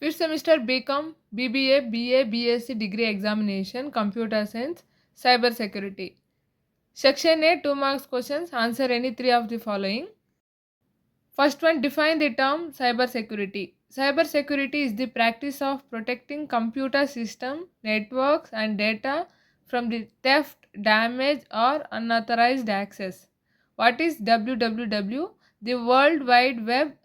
Fifth semester BCom, BBA, BA, BSc degree examination, computer science, cyber security. Section A 2 marks questions. Answer any three of the following. First one, define the term cyber security. Cyber security is the practice of protecting computer system, networks and data from the theft, damage or unauthorized access. What is WWW? The World Wide Web,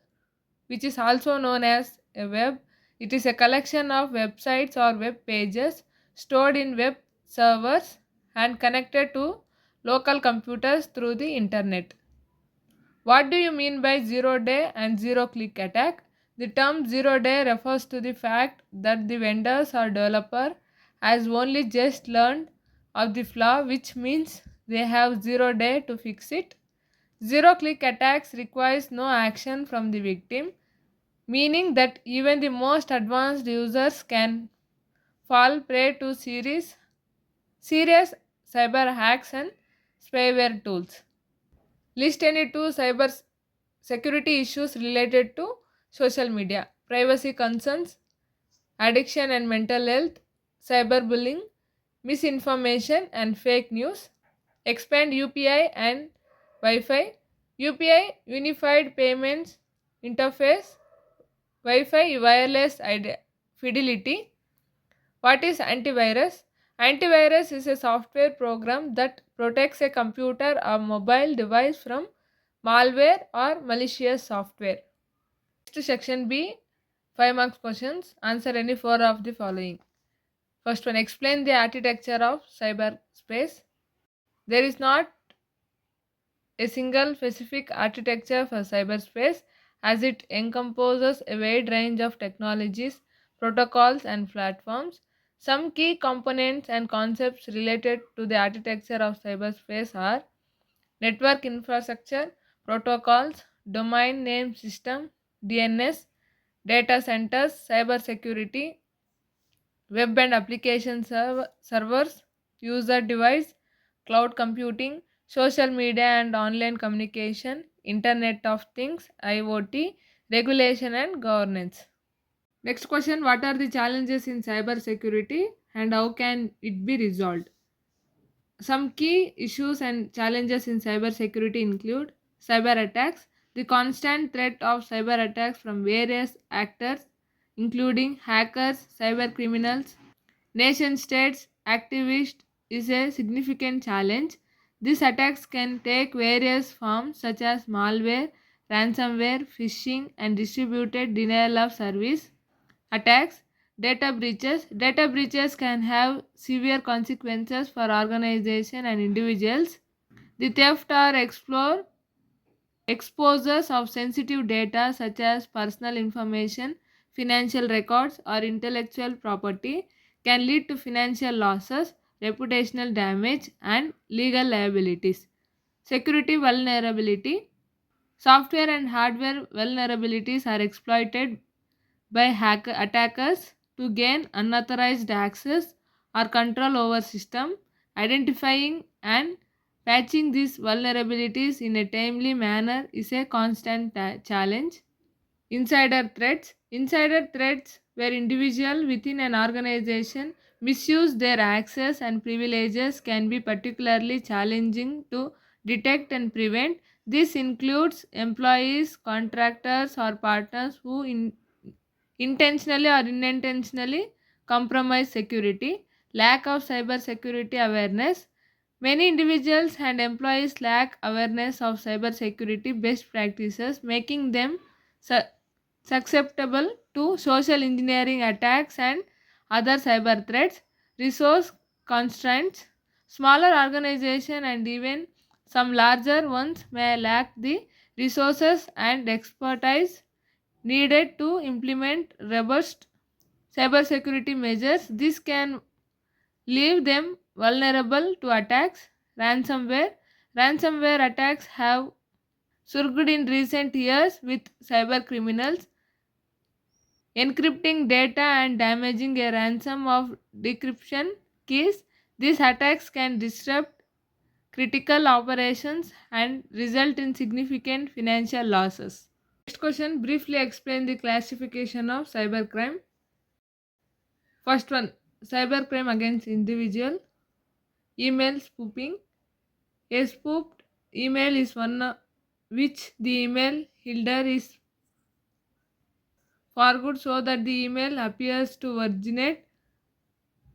which is also known as a web. It is a collection of websites or web pages stored in web servers and connected to local computers through the internet. What do you mean by zero day and zero click attack? The term zero day refers to the fact that the vendors or developer has only just learned of the flaw, which means they have 0 day to fix it. Zero click attacks requires no action from the victim, meaning that even the most advanced users can fall prey to serious cyber hacks and spyware tools. List any two cyber security issues related to social media: privacy concerns, addiction and mental health, cyberbullying, misinformation and fake news. Expand UPI and Wi-Fi. UPI Unified Payments Interface, Wi-Fi wireless fidelity. What is antivirus? Antivirus is a software program that protects a computer or mobile device from malware or malicious software. Next, section B, 5 marks questions. Answer any four of the following. First one, explain the architecture of cyberspace. There is not a single specific architecture for cyberspace, as it encompasses a wide range of technologies, protocols, and platforms. Some key components and concepts related to the architecture of cyberspace are network infrastructure, protocols, domain name system, DNS, data centers, cyber security, web and application servers, user device, cloud computing, social media and online communication, Internet of Things, IoT, regulation and governance. Next question, what are the challenges in cyber security and how can it be resolved? Some key issues and challenges in cybersecurity include cyber attacks, the constant threat of cyber attacks from various actors, including hackers, cyber criminals, nation states, activists, is a significant challenge. These attacks can take various forms such as malware, ransomware, phishing, and distributed denial of service attacks. Data breaches can have severe consequences for organizations and individuals. The theft or exposures of sensitive data such as personal information, financial records, or intellectual property can lead to financial losses, reputational damage, and legal liabilities. Security vulnerability. Software and hardware vulnerabilities are exploited by attackers to gain unauthorized access or control over system. Identifying and patching these vulnerabilities in a timely manner is a constant challenge. Insider threats, where individuals within an organization misuse their access and privileges, can be particularly challenging to detect and prevent. This includes employees, contractors, or partners who intentionally or unintentionally compromise security. Lack of cyber security awareness. Many individuals and employees lack awareness of cyber security best practices, making them su- susceptible to social engineering attacks and other cyber threats. Resource constraints. Smaller organizations and even some larger ones may lack the resources and expertise needed to implement robust cybersecurity measures. This can leave them vulnerable to attacks. Ransomware. Ransomware attacks have surged in recent years with cyber criminals encrypting data and damaging a ransom of decryption keys. These attacks can disrupt critical operations and result in significant financial losses. Next question, briefly explain the classification of cybercrime. First one, cybercrime against individual. Email spoofing. A spoofed email is one which the email holder is forwarded so that the email appears to originate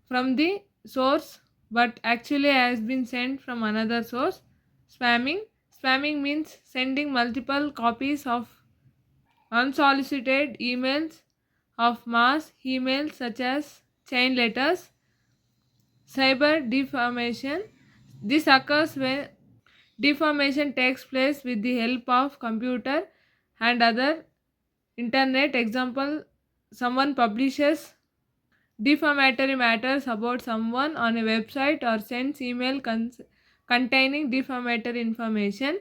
from the source but actually has been sent from another source. Spamming. Spamming means sending multiple copies of unsolicited emails of mass emails such as chain letters. Cyber defamation. This occurs when defamation takes place with the help of computer and other internet. Example, someone publishes defamatory matters about someone on a website or sends email containing defamatory information.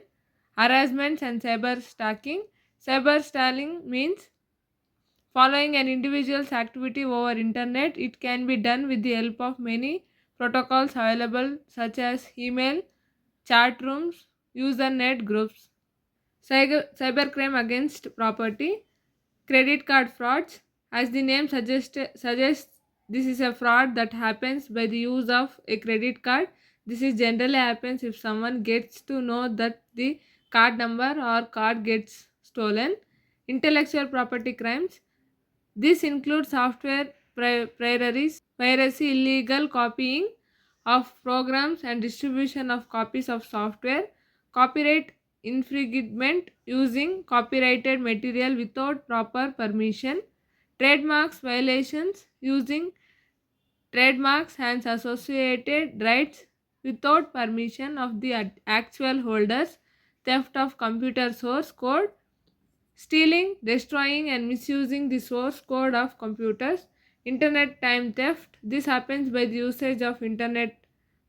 Harassment and cyber stalking. Cyber stalking means following an individual's activity over internet. It can be done with the help of many protocols available such as email, chat rooms, usernet groups. Cybercrime against property. Credit card frauds. As the name suggests, this is a fraud that happens by the use of a credit card. This is generally happens if someone gets to know that the card number or card gets stolen. Intellectual property crimes. This includes software piracy, illegal copying of programs, and distribution of copies of software. Copyright infringement, using copyrighted material without proper permission. Trademarks violations, using trademarks and associated rights without permission of the actual holders. Theft of computer source code. Stealing, destroying, and misusing the source code of computers. Internet time theft. This happens by the usage of internet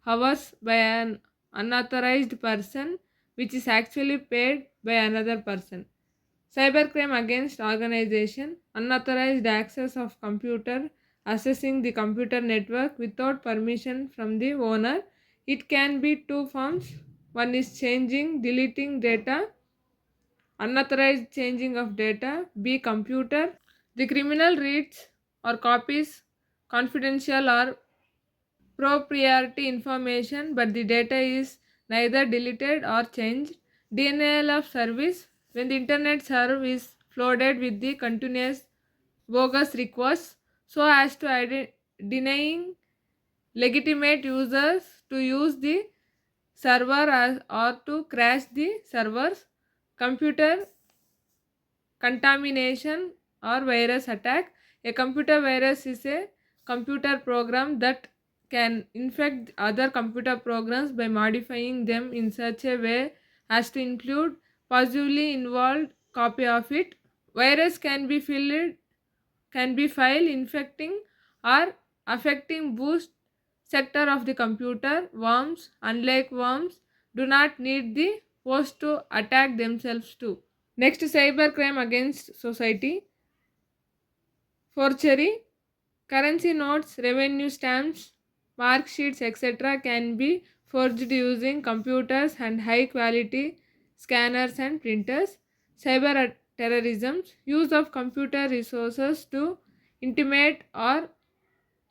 hours by an unauthorized person, which is actually paid by another person. Cybercrime against organization. Unauthorized access of computer, accessing the computer network without permission from the owner. It can be two forms. One is changing, deleting data. Unauthorized changing of data. B. Computer. The criminal reads or copies confidential or proprietary information, but the data is neither deleted or changed. Denial of service. When the internet server is flooded with the continuous bogus requests so as to denying legitimate users to use the server or to crash the servers. Computer contamination or virus attack. A computer virus is a computer program that can infect other computer programs by modifying them in such a way as to include possibly involved copy of it. Virus can be file infecting or affecting boost sector of the computer. Worms, unlike worms, do not need the host to attack themselves too. Next, cybercrime against society. Forgery. Currency notes, revenue stamps, mark sheets, etc. can be forged using computers and high quality scanners and printers. Cyber terrorism. Use of computer resources to intimidate or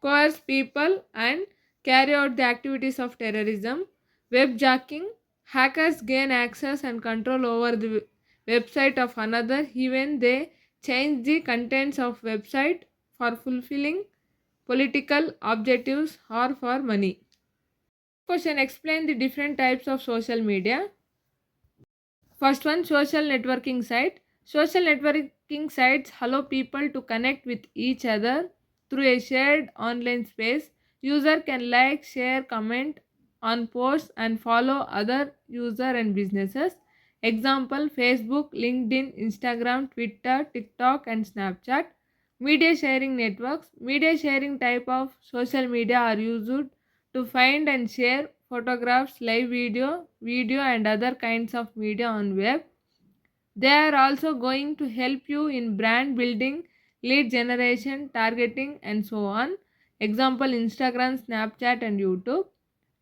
coerce people and carry out the activities of terrorism. Webjacking. Hackers gain access and control over the website of another, even they change the contents of website for fulfilling political objectives or for money. Question, explain the different types of social media. First one, social networking site. Social networking sites allow people to connect with each other through a shared online space. User can like, share, comment on posts and follow other user and businesses. Example, Facebook, LinkedIn, Instagram, Twitter, TikTok and Snapchat. Media sharing networks. Media sharing type of social media are used to find and share photographs, live video and other kinds of media on web. They are also going to help you in brand building, lead generation, targeting and so on. Example, Instagram, Snapchat and YouTube.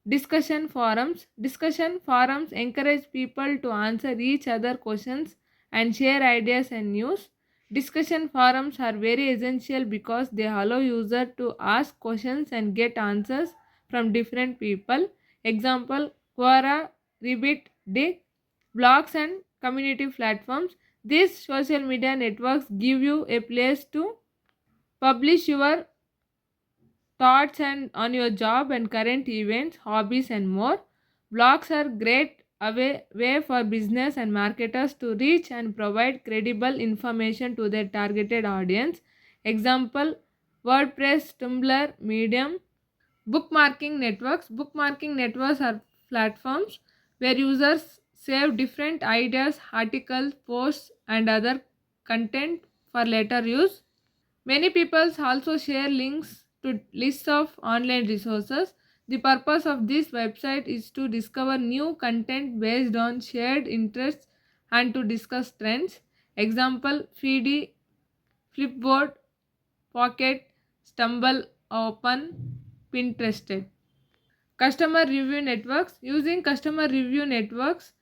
Discussion forums. Discussion forums encourage people to answer each other questions and share ideas and news. Discussion forums are very essential because they allow users to ask questions and get answers from different people. Example, Quora, Reddit, Dig, blogs and community platforms. These social media networks give you a place to publish your thoughts and on your job and current events, hobbies and more. Blogs are great way for business and marketers to reach and provide credible information to their targeted audience. Example, WordPress, Tumblr, Medium. Bookmarking networks are platforms where users save different ideas, articles, posts and other content for later use. Many people also share links to lists of online resources. The purpose of this website is to discover new content based on shared interests and to discuss trends. Example, Feedy, Flipboard, Pocket, Stumble, Open, Pinterested. Customer review networks. Using customer review networks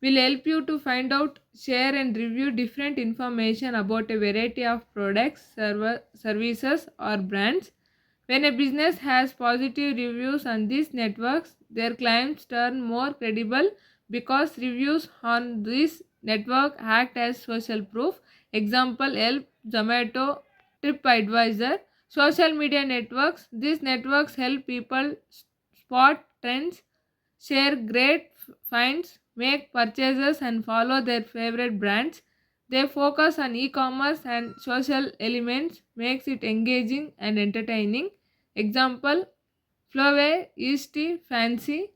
will help you to find out, share and review different information about a variety of products, services or brands. When a business has positive reviews on these networks, their claims turn more credible because reviews on this network act as social proof. Example, Yelp, Zomato, TripAdvisor. Social media networks. These networks help people spot trends, share great finds, make purchases, and follow their favorite brands. They focus on e-commerce and social elements, makes it engaging and entertaining. Example, Flowey, Easty, Fancy.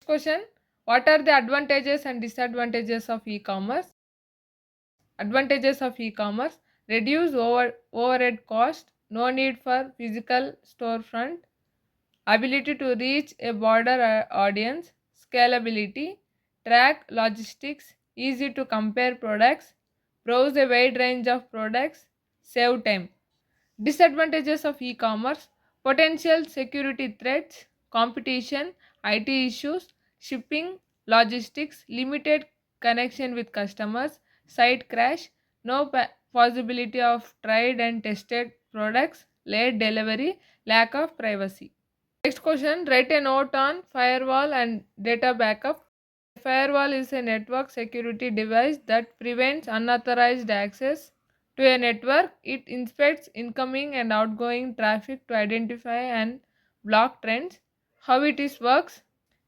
Question: what are the advantages and disadvantages of e-commerce? Advantages of e-commerce: reduce overhead cost, no need for physical storefront, ability to reach a broader audience, scalability, track logistics, easy to compare products, browse a wide range of products, save time. Disadvantages of e-commerce: potential security threats, competition, IT issues, shipping, logistics, limited connection with customers, site crash, no possibility of tried and tested products, late delivery, lack of privacy. Next question, write a note on firewall and data backup. Firewall is a network security device that prevents unauthorized access to a network. It inspects incoming and outgoing traffic to identify and block trends. How it is works?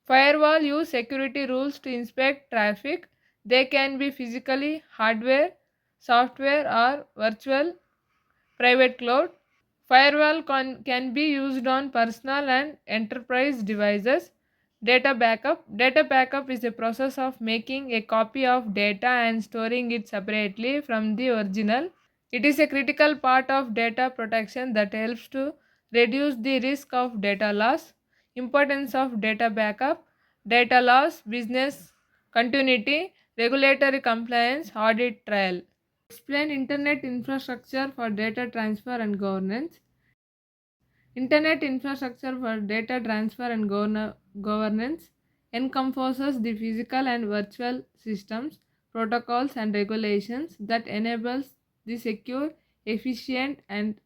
Firewall use security rules to inspect traffic. They can be physically, hardware, software or virtual private cloud. Firewall can be used on personal and enterprise devices. Data backup. Data backup is a process of making a copy of data and storing it separately from the original. It is a critical part of data protection that helps to reduce the risk of data loss. Importance of data backup: data loss, business continuity, regulatory compliance, audit trail. Explain internet infrastructure for data transfer and governance. Internet infrastructure for data transfer and governance encompasses the physical and virtual systems, protocols and regulations that enables the secure, efficient and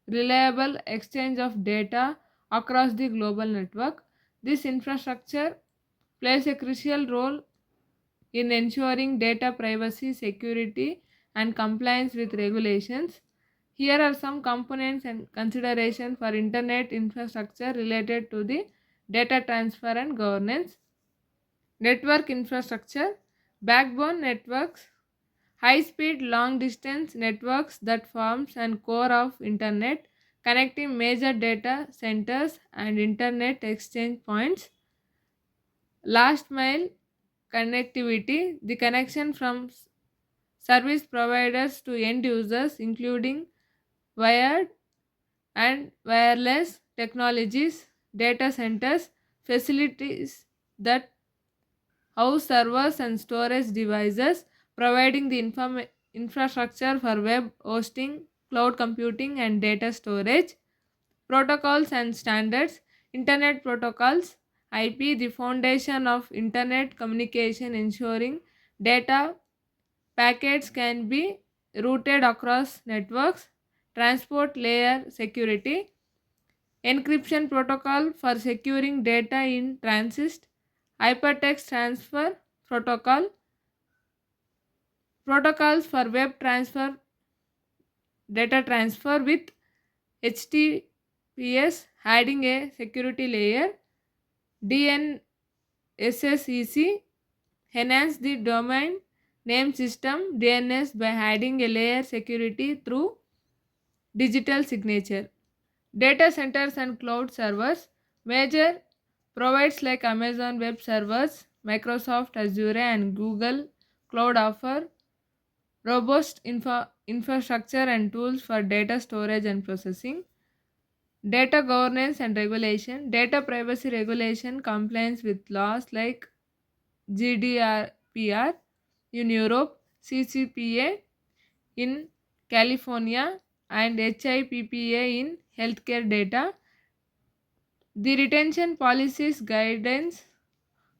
reliable exchange of data across the global network. This infrastructure plays a crucial role in ensuring data privacy, security, and compliance with regulations. Here are some components and consideration for internet infrastructure related to the data transfer and governance. Network infrastructure, backbone networks, high speed long distance networks that forms and core of internet, connecting major data centers and internet exchange points. Last mile connectivity, the connection from service providers to end users, including wired and wireless technologies, data centers, facilities that house servers and storage devices, providing the infrastructure for web hosting, cloud computing, and data storage. Protocols and standards, internet protocols, IP, the foundation of internet communication, ensuring data Packets can be routed across networks. Transport layer security. Encryption protocol for securing data in transit. Hypertext transfer protocol. Protocols for web transfer, data transfer with HTTPS adding a security layer. DNSSEC enhance the domain name system DNS by adding a layer security through digital signature. Data centers and cloud servers. Major providers like Amazon Web Servers, Microsoft Azure, and Google Cloud offer robust infrastructure and tools for data storage and processing. Data governance and regulation. Data privacy regulation compliance with laws like GDPR in Europe, CCPA in California, and HIPPA in healthcare data. The retention policies guidance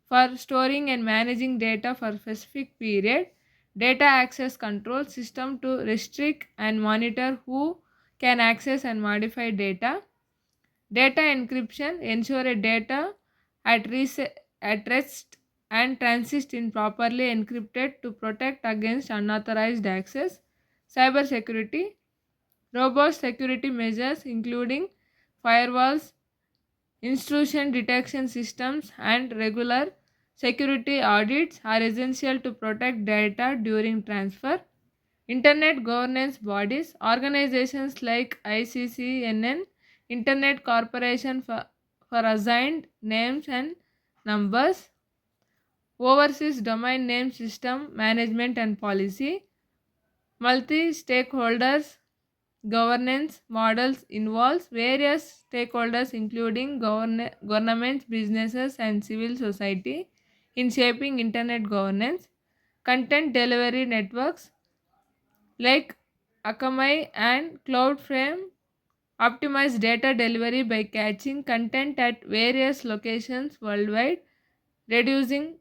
for storing and managing data for specific period. Data access control system to restrict and monitor who can access and modify data. Data encryption ensure a data at, at rest and transit in properly encrypted to protect against unauthorized access. Cyber security. Robust security measures including firewalls, intrusion detection systems, and regular security audits are essential to protect data during transfer. Internet governance bodies, organizations like ICCNN, Internet Corporation for Assigned Names and Numbers, oversees domain name system management and policy. Multi stakeholders governance models involves various stakeholders including governments, businesses, and civil society in shaping internet governance. Content delivery networks like Akamai and CloudFrame optimize data delivery by catching content at various locations worldwide, reducing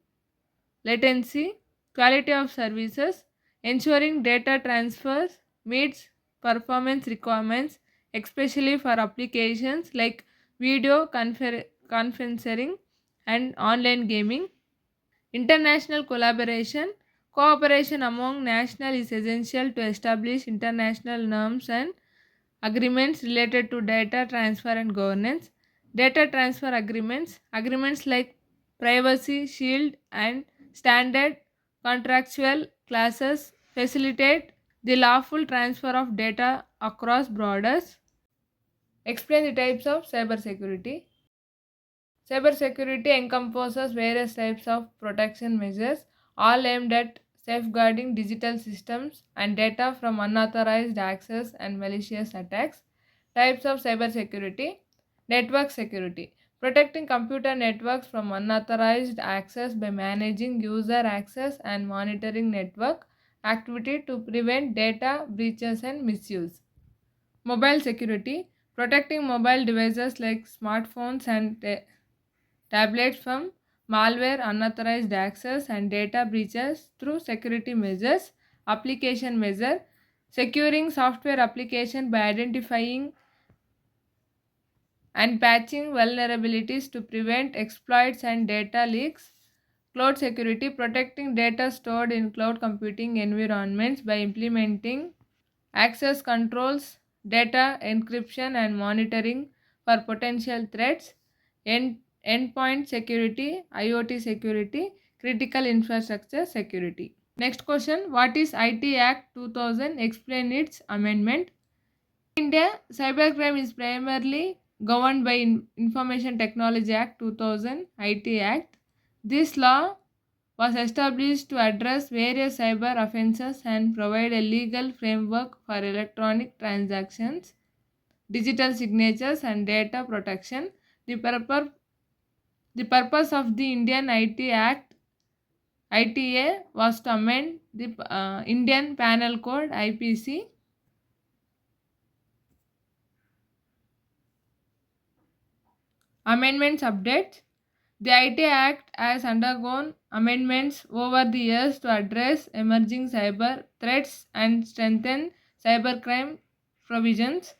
latency. Quality of services, ensuring data transfers meets performance requirements, especially for applications like video conferencing and online gaming. International collaboration, cooperation among national is essential to establish international norms and agreements related to data transfer and governance. Data transfer agreements, agreements like privacy shield and standard contractual classes facilitate the lawful transfer of data across borders. Explain the types of cybersecurity. Cybersecurity encompasses various types of protection measures, all aimed at safeguarding digital systems and data from unauthorized access and malicious attacks. Types of cybersecurity. Network security. Protecting computer networks from unauthorized access by managing user access and monitoring network activity to prevent data breaches and misuse. Mobile security. Protecting mobile devices like smartphones and tablets from malware, unauthorized access, and data breaches through security measures. Application measure. Securing software application by identifying and patching vulnerabilities to prevent exploits and data leaks. Cloud security, protecting data stored in cloud computing environments by implementing access controls, data encryption, and monitoring for potential threats. Endpoint security, IoT security, critical infrastructure security. Next question, what is IT Act 2000? Explain its amendment. In India, cybercrime is primarily governed by Information Technology Act 2000 IT Act. This law was established to address various cyber offenses and provide a legal framework for electronic transactions, digital signatures, and data protection. The purpose, the purpose of the Indian IT Act ITA was to amend the Indian Penal Code IPC. Amendments updates. The IT Act has undergone amendments over the years to address emerging cyber threats and strengthen cybercrime provisions.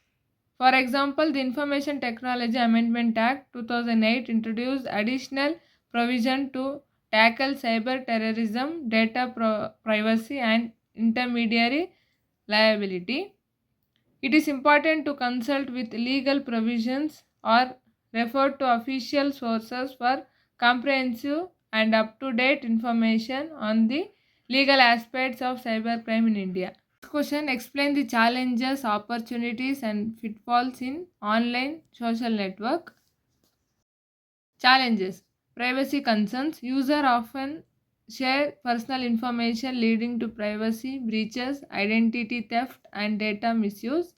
For example, the Information Technology Amendment Act 2008 introduced additional provision to tackle cyber terrorism, data privacy, and intermediary liability. It is important to consult with legal provisions or refer to official sources for comprehensive and up to date information on the legal aspects of cybercrime in India. Question: explain the challenges, opportunities, and pitfalls in online social network. Challenges: privacy concerns. Users often share personal information leading to privacy breaches, identity theft, and data misuse.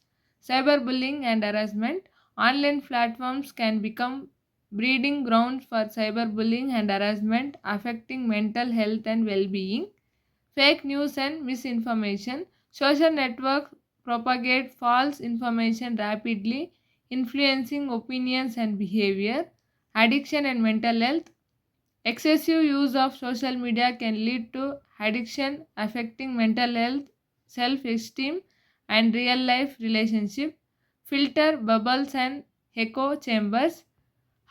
Cyberbullying and harassment. Online platforms can become breeding grounds for cyberbullying and harassment, affecting mental health and well being. Fake news and misinformation. Social networks propagate false information rapidly, influencing opinions and behavior. Addiction and mental health. Excessive use of social media can lead to addiction, affecting mental health, self esteem, and real life relationship. Filter bubbles and echo chambers.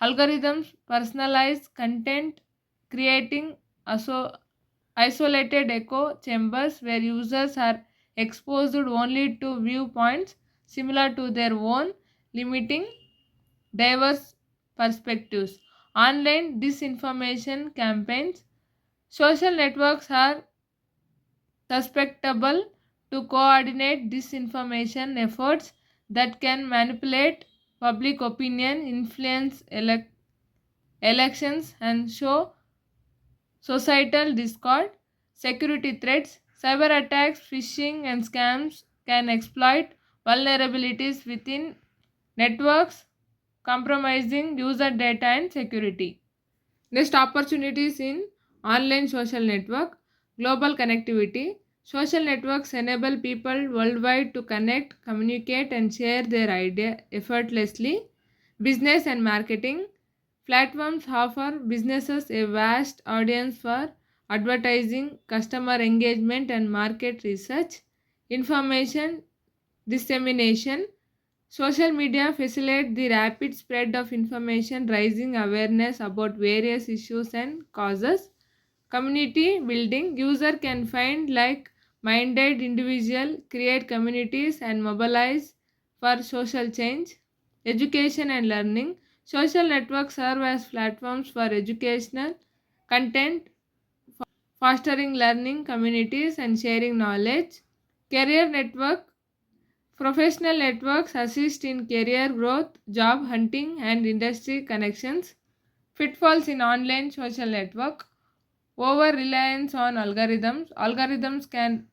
Algorithms personalize content, creating isolated echo chambers where users are exposed only to viewpoints similar to their own, limiting diverse perspectives. Online disinformation campaigns. Social networks are susceptible to coordinate disinformation efforts that can manipulate public opinion, influence elections, and show societal discord. Security threats. Cyber attacks, phishing, and scams can exploit vulnerabilities within networks, compromising user data and security. Next, opportunities in online social network. Global connectivity. Social networks enable people worldwide to connect, communicate, and share their idea effortlessly. Business and marketing. Platforms offer businesses a vast audience for advertising, customer engagement, and market research. Information dissemination. Social media facilitate the rapid spread of information, raising awareness about various issues and causes. Community building. User can find like-minded individual, create communities, and mobilize for social change. Education and learning. Social networks serve as platforms for educational content, fostering learning communities and sharing knowledge. Career network. Professional networks assist in career growth, job hunting, and industry connections. Pitfalls in online social network. Over reliance on algorithms. Algorithms can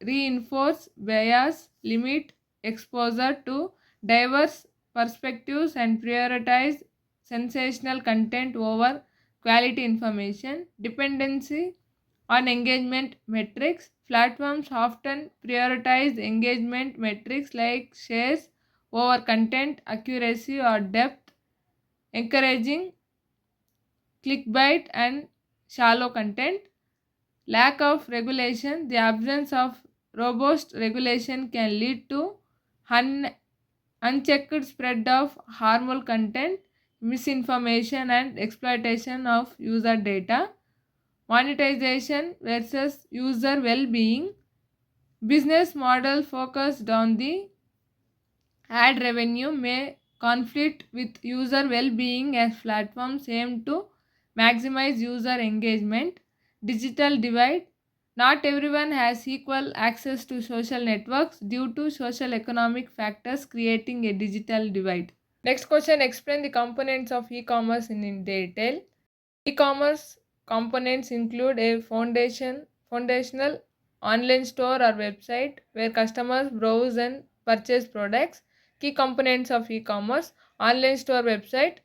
reinforce bias, limit exposure to diverse perspectives, and prioritize sensational content over quality information. Dependency on engagement metrics. Platforms often prioritize engagement metrics like shares over content accuracy or depth, encouraging clickbait and shallow content. Lack of regulation. The absence of robust regulation can lead to un- unchecked spread of harmful content, misinformation, and exploitation of user data. Monetization versus user well being. Business model focused on the ad revenue may conflict with user well being as platforms aim to maximize user engagement. Digital divide. Not everyone has equal access to social networks due to social economic factors, creating a digital divide. Next question: explain the components of e commerce in detail. E-commerce components include a foundational online store or website where customers browse and purchase products. Key components of e-commerce: online store website,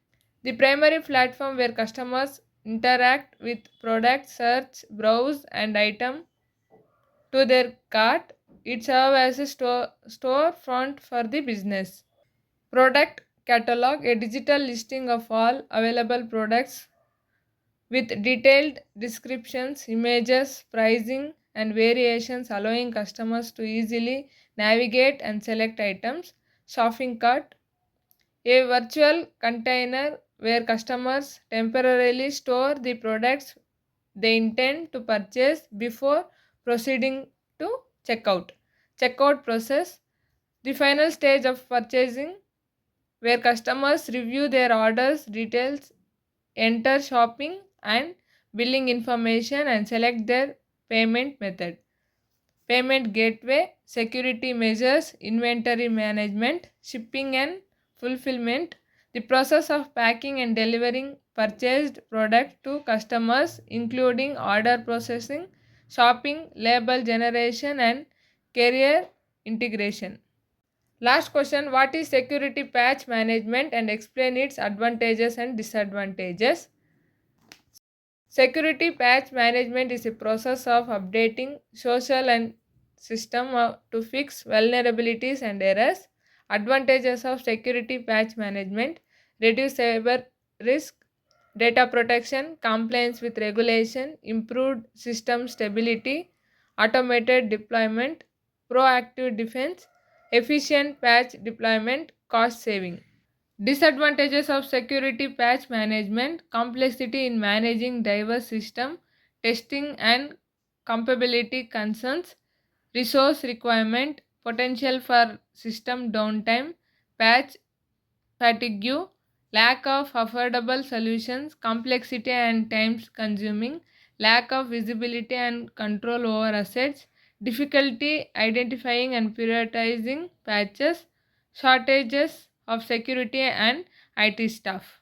the primary platform where customers interact with products, search, browse, and item to their cart. It serves as a storefront for the business. Product catalog, a digital listing of all available products with detailed descriptions, images, pricing, and variations, allowing customers to easily navigate and select items. Shopping cart, a virtual container where customers temporarily store the products they intend to purchase before proceeding to checkout. Checkout process, the final stage of purchasing where customers review their orders details, enter shopping and billing information, and select their payment method. Payment gateway, security measures, inventory management, shipping and fulfillment, the process of packing and delivering purchased product to customers, including order processing, shopping, label generation, and carrier integration. Last question, what is security patch management and explain its advantages and disadvantages? Security patch management is a process of updating social and system to fix vulnerabilities and errors. Advantages of security patch management: reduce cyber risk, data protection, compliance with regulation, improved system stability, automated deployment, proactive defense, efficient patch deployment, cost saving. Disadvantages of security patch management: complexity in managing diverse system, testing and compatibility concerns, resource requirement, potential for system downtime, patch fatigue, lack of affordable solutions, complexity and time consuming, lack of visibility and control over assets, difficulty identifying and prioritizing patches, shortages of security and IT staff.